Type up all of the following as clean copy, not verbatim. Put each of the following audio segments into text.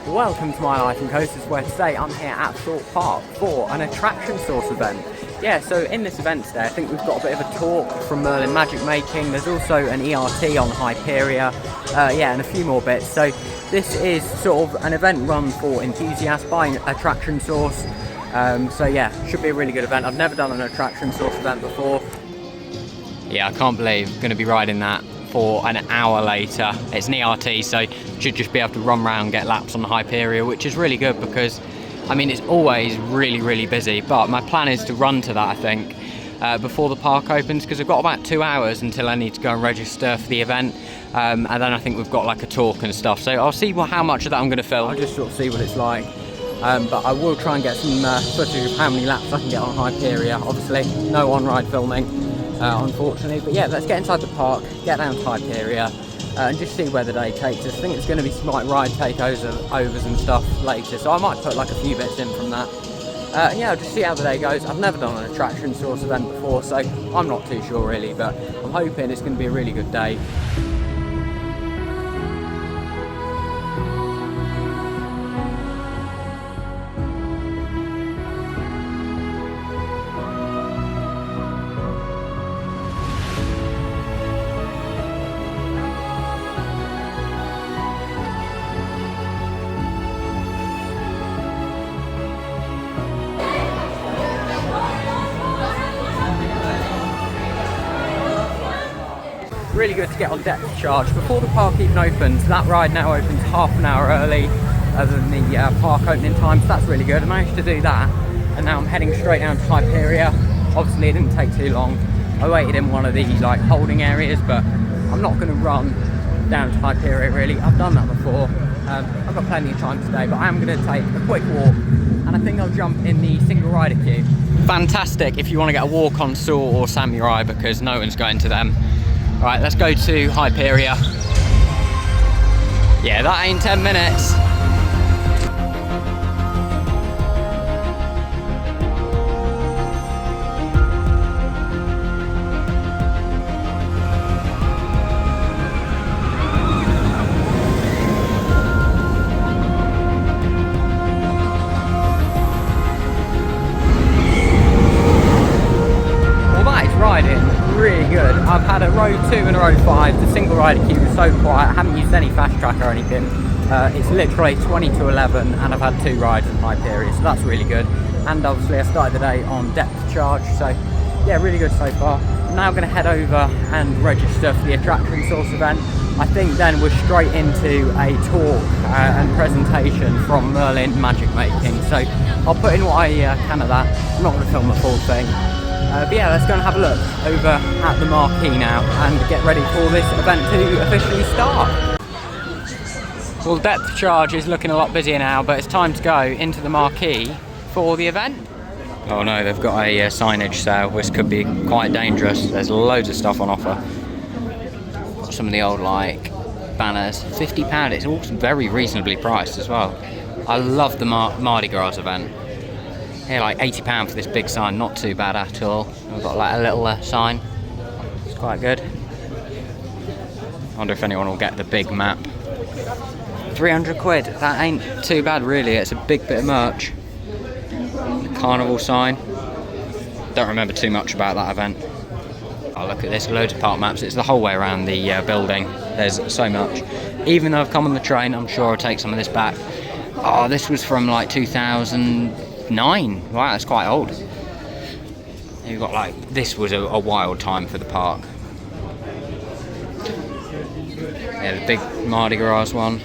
Welcome to My Life in Coasters, where today I'm here at Thorpe Park for an attraction source event. Yeah, so in this event today I think we've got a bit of a talk from Merlin Magic Making. There's also an ERT on Hyperia, and a few more bits. So this is sort of an event run for enthusiasts by Attraction Source. So yeah, should be a really good event. I've never done an Attraction Source event before. Yeah, I can't believe I'm going to be riding that for an hour later. It's an ERT, so should just be able to run around and get laps on the Hyperia, which is really good because I mean it's always really busy, but my plan is to run to that I think before the park opens, because I've got about 2 hours until I need to go and register for the event, and then I think we've got like a talk and stuff, so I'll see how much of that I'm going to film. I'll just sort of see what it's like, but I will try and get some footage of how many laps I can get on Hyperia. Obviously no on-ride filming, unfortunately, but yeah, let's get inside the park, get down to Hyperia, and just see where the day takes us. I think it's going to be some like ride takeovers and stuff later, so I might put like a few bits in from that. Yeah, I'll just see how the day goes. I've never done an attraction source event before, so I'm not too sure really, but I'm hoping it's going to be a really good day. Really good to get on depth charge before the park even opens. That ride now opens half an hour early than the park opening time, so that's really good. I managed to do that, and now I'm heading straight down to Hyperia. Obviously it didn't take too long. I waited in one of these like holding areas, but I'm not going to run down to Hyperia really. I've done that before. I've got plenty of time today, but I am going to take a quick walk, and I think I'll jump in the single rider queue. Fantastic if you want to get a walk on Saw or Samurai, because no one's going to them. Right, let's go to Hyperia. Yeah, that ain't 10 minutes. Well, that is riding really good. I've had a row 2 and a row 5. The single rider queue was so quiet. I haven't used any fast track or anything. It's literally 20 to 11, and I've had 2 rides in Hyperia, so that's really good. And obviously I started the day on depth charge, so yeah, really good so far. I'm now going to head over and register for the Attraction Source event. I think then we're straight into a talk and presentation from Merlin Magic Making, so I'll put in what I can of that. I'm not going to film the full thing. But yeah, let's go and have a look over at the marquee now and get ready for this event to officially start. Well, depth charge is looking a lot busier now, but it's time to go into the marquee for the event. Oh no, they've got a signage sale, which could be quite dangerous. There's loads of stuff on offer. Got some of the old like banners, £50. It's all very reasonably priced as well. I love the Mardi Gras event. Yeah, like £80 for this big sign, not too bad at all. We've got like a little sign, it's quite good. I wonder if anyone will get the big map. 300 quid, that ain't too bad really, it's a big bit of merch. The carnival sign, don't remember too much about that event. Oh, look at this, loads of park maps, it's the whole way around the building, there's so much. Even though I've come on the train, I'm sure I'll take some of this back. Oh, this was from like 2009. Wow, that's quite old. You've got like, this was a wild time for the park. Yeah, the big Mardi Gras one.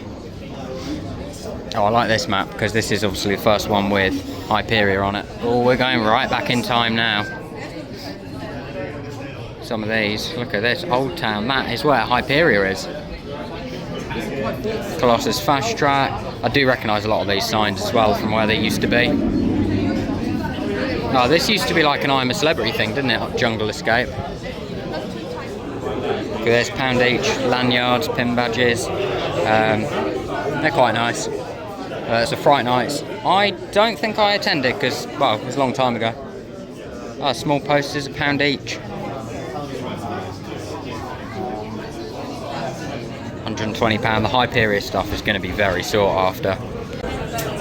Oh, I like this map because this is obviously the first one with Hyperia on it. Oh, we're going right back in time now. Some of these, look at this, Old Town, that is where Hyperia is. Colossus Fast Track. I do recognise a lot of these signs as well from where they used to be. Oh, this used to be like an I'm a Celebrity thing, didn't it? Jungle Escape. Look at this, £1 each, lanyards, pin badges. They're quite nice. It's a Fright Nights. I don't think I attended because, well, it was a long time ago. Oh, small posters, £1 each. £120. The Hyperia stuff is going to be very sought after.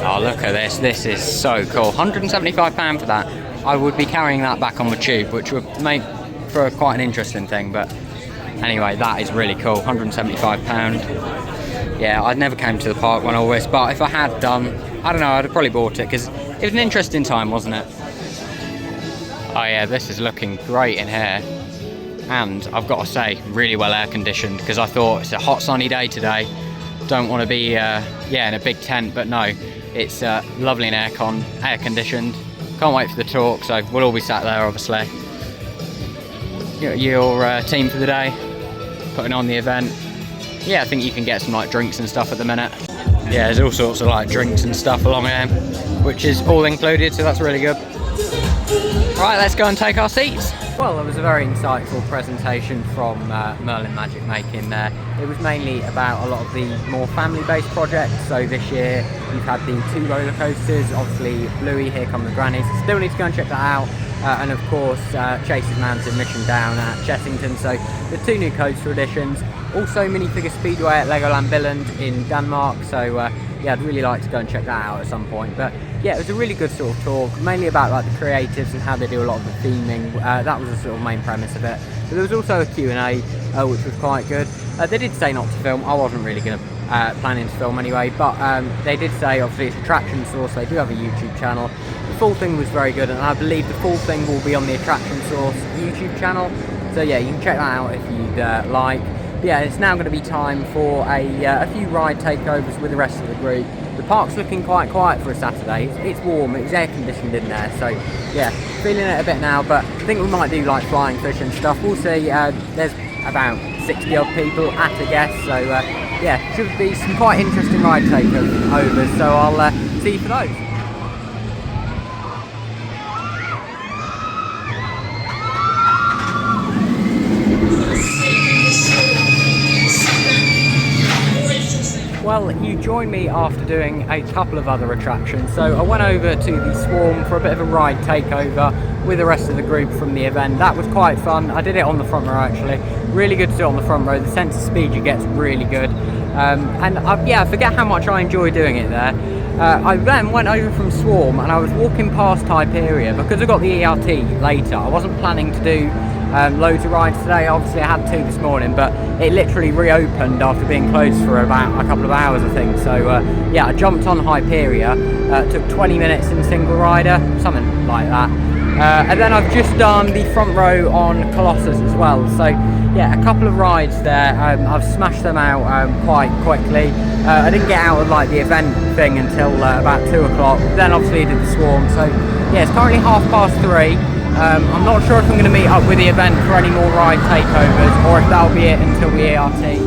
Oh, look at this. This is so cool. £175 for that. I would be carrying that back on the tube, which would make for quite an interesting thing. But anyway, that is really cool. £175. Yeah, I'd never came to the park when I was, but if I had done, I don't know, I'd have probably bought it because it was an interesting time, wasn't it? Oh yeah, this is looking great in here. And I've got to say, really well air conditioned, because I thought it's a hot sunny day today. Don't want to be in a big tent, but no, it's lovely and air conditioned. Can't wait for the talk, so we'll all be sat there obviously. Your team for the day, putting on the event. Yeah, I think you can get some like drinks and stuff at the minute. Yeah, there's all sorts of like drinks and stuff along here, which is all included, so that's really good. Right, let's go and take our seats. Well, there was a very insightful presentation from Merlin Magic Making there. It was mainly about a lot of the more family-based projects. So this year we've had the 2 roller coasters, obviously Bluey, Here Come the Grannies. Still need to go and check that out. And of course Chase's Mountain Mission down at Chessington. So the 2 new coaster additions. Also Minifigure Speedway at Legoland Billund in Denmark. So yeah, I'd really like to go and check that out at some point. But yeah, it was a really good sort of talk, mainly about like the creatives and how they do a lot of the theming. That was the sort of main premise of it. But there was also a Q&A, which was quite good. They did say not to film. I wasn't really going to planning to film anyway, but they did say obviously it's Attraction Source. They do have a YouTube channel. The full thing was very good, and I believe the full thing will be on the Attraction Source YouTube channel. So yeah, you can check that out if you'd like. But yeah, it's now going to be time for a few ride takeovers with the rest of the group. The park's looking quite quiet for a Saturday. It's warm, it's air conditioned in there, so yeah, feeling it a bit now, but I think we might do like flying fish and stuff. We'll see. There's about 60 odd people at a guess, so yeah, should be some quite interesting ride takeovers, so I'll see you for those. Well, you joined me after doing a couple of other attractions. So I went over to the Swarm for a bit of a ride takeover with the rest of the group from the event. That was quite fun. I did it on the front row actually. Really good to do it on the front row. The sense of speed you get is really good. I forget how much I enjoy doing it there. I then went over from Swarm and I was walking past Hyperia because I got the ERT later. I wasn't planning to do loads of rides today. Obviously I had 2 this morning, but it literally reopened after being closed for about a couple of hours I think. So yeah, I jumped on Hyperia, took 20 minutes in single rider, something like that. And then I've just done the front row on Colossus as well. So yeah, a couple of rides there. I've smashed them out quite quickly. I didn't get out of like the event thing until about 2 o'clock. Then obviously I did the Swarm. So yeah, it's currently 3:30. I'm not sure if I'm going to meet up with the event for any more ride takeovers or if that'll be it until the ERT.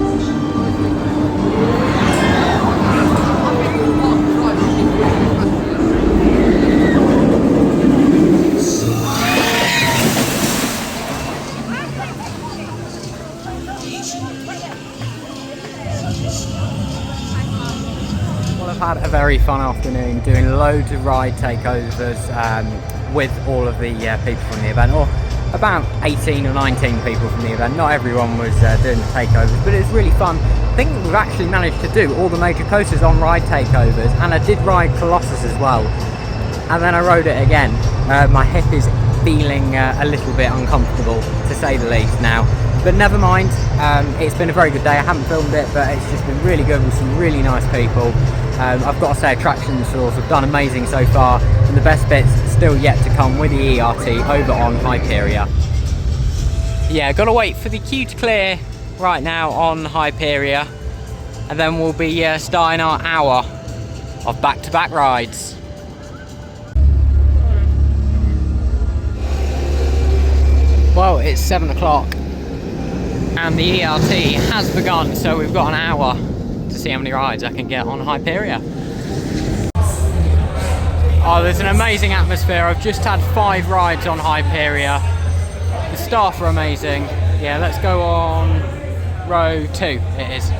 Well, I've had a very fun afternoon doing loads of ride takeovers with all of the people from the event, or about 18 or 19 people from the event. Not everyone was doing the takeovers, but it was really fun. I think we've actually managed to do all the major coasters on ride takeovers, and I did ride Colossus as well, and then I rode it again. My hip is feeling a little bit uncomfortable, to say the least now, but never mind. It's been a very good day. I haven't filmed it, but it's just been really good with some really nice people. I've got to say, Attraction Source have done amazing so far, and the best bits still yet to come with the ERT over on Hyperia. Yeah, got to wait for the queue to clear right now on Hyperia, and then we'll be starting our hour of back-to-back rides. Well, it's 7 o'clock and the ERT has begun, so we've got an hour to see how many rides I can get on Hyperia. Oh, there's an amazing atmosphere. I've just had 5 rides on Hyperia. The staff are amazing. Yeah, let's go on row 2, it is.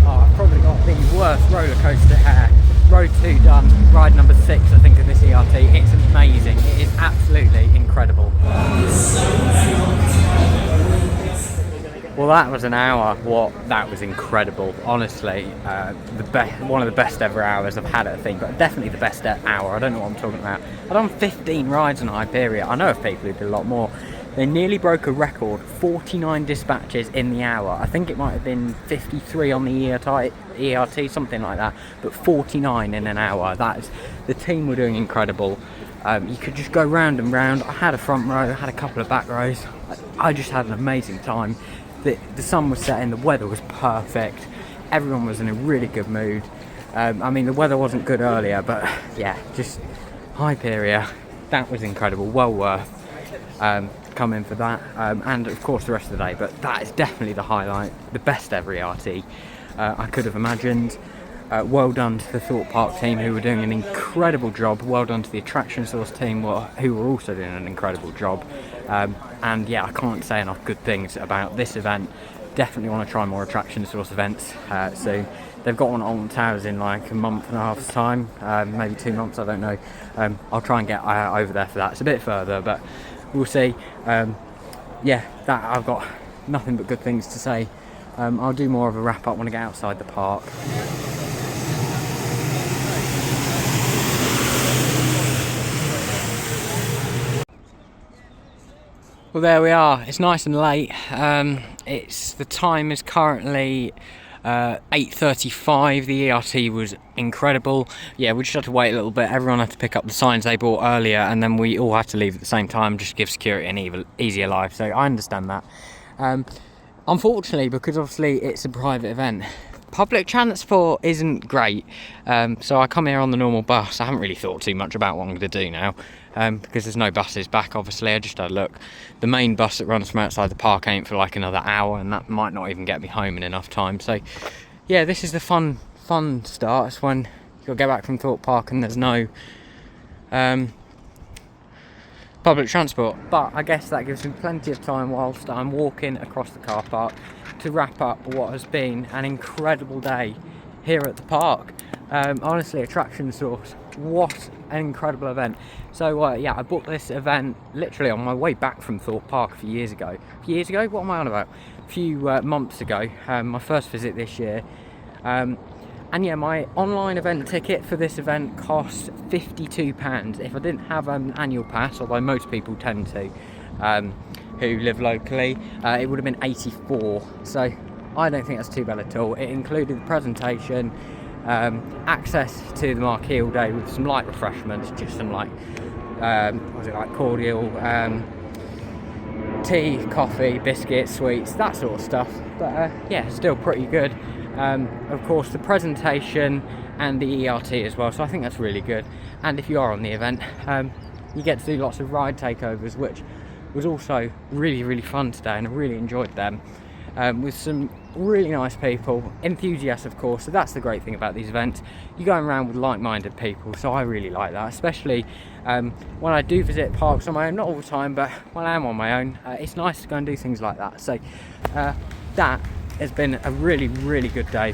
Oh, I've probably got the worst roller coaster here. Row 2 done, ride number 6 I think of this ERT. It's amazing, it is absolutely incredible. Well, that was an hour. That was incredible. Honestly, one of the best ever hours I've had at a theme park. Definitely the best hour. I don't know what I'm talking about. I've done 15 rides on Hyperia. I know of people who did a lot more. They nearly broke a record, 49 dispatches in the hour. I think it might have been 53 on the ERT, something like that, but 49 in an hour. The team were doing incredible. You could just go round and round. I had a front row, I had a couple of back rows. I just had an amazing time. The sun was setting, the weather was perfect. Everyone was in a really good mood. I mean, the weather wasn't good earlier, but yeah, just Hyperia. That was incredible, well worth coming for that, and of course the rest of the day, but that is definitely the highlight, the best ever ERT I could have imagined. Well done to the Thorpe Park team, who were doing an incredible job. Well done to the Attraction Source team, who were also doing an incredible job. And yeah, I can't say enough good things about this event. Definitely want to try more Attraction Source events soon. They've got one at Alton Towers in like a month and a half's time, maybe 2 months, I don't know. I'll try and get over there for that. It's a bit further, but we'll see. Yeah, that I've got nothing but good things to say. I'll do more of a wrap up when I get outside the park. Well, there we are. It's nice and late. The time is currently 8:35. The ERT was incredible. Yeah, we just had to wait a little bit. Everyone had to pick up the signs they bought earlier, and then we all had to leave at the same time just to give security an easier life. So I understand that. Unfortunately, because obviously it's a private event, public transport isn't great. So I come here on the normal bus. I haven't really thought too much about what I'm going to do now, because there's no buses back, obviously. I just had a look. The main bus that runs from outside the park ain't for like another hour, and that might not even get me home in enough time. So yeah, this is the fun start. It's when you'll get back from Thorpe Park and there's no public transport. But I guess that gives me plenty of time whilst I'm walking across the car park to wrap up what has been an incredible day here at the park. Honestly, Attraction Source, what an incredible event. So yeah, I booked this event literally on my way back from Thorpe Park a few years ago. What am I on about? A few months ago, my first visit this year. And yeah, my online event ticket for this event cost £52. If I didn't have an annual pass, although most people tend to, who live locally, it would have been £84. So I don't think that's too bad at all. It included the presentation, access to the marquee all day with some light refreshments, just some like, cordial, tea, coffee, biscuits, sweets, that sort of stuff. But yeah, still pretty good. Of course, the presentation and the ERT as well, so I think that's really good. And if you are on the event, you get to do lots of ride takeovers, which was also really fun today, and I really enjoyed them, with some really nice people, enthusiasts of course. So that's the great thing about these events, you're going around with like-minded people, so I really like that, especially when I do visit parks on my own. Not all the time, but when I am on my own, it's nice to go and do things like that. So that has been a really good day.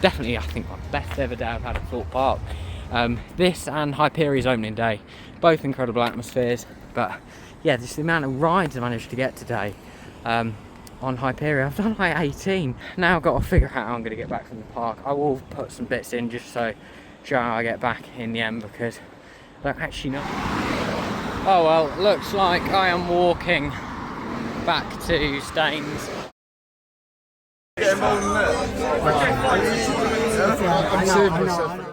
Definitely I think my best ever day I've had at Thorpe Park. This and Hyperia's opening day, both incredible atmospheres. But yeah, just the amount of rides I managed to get today on Hyperia. I've done like 18. Now I've got to figure out how I'm going to get back from the park. I will put some bits in just so show how I get back in the end, because I don't actually know. Oh well, looks like I am walking back to Staines. I'm saving myself.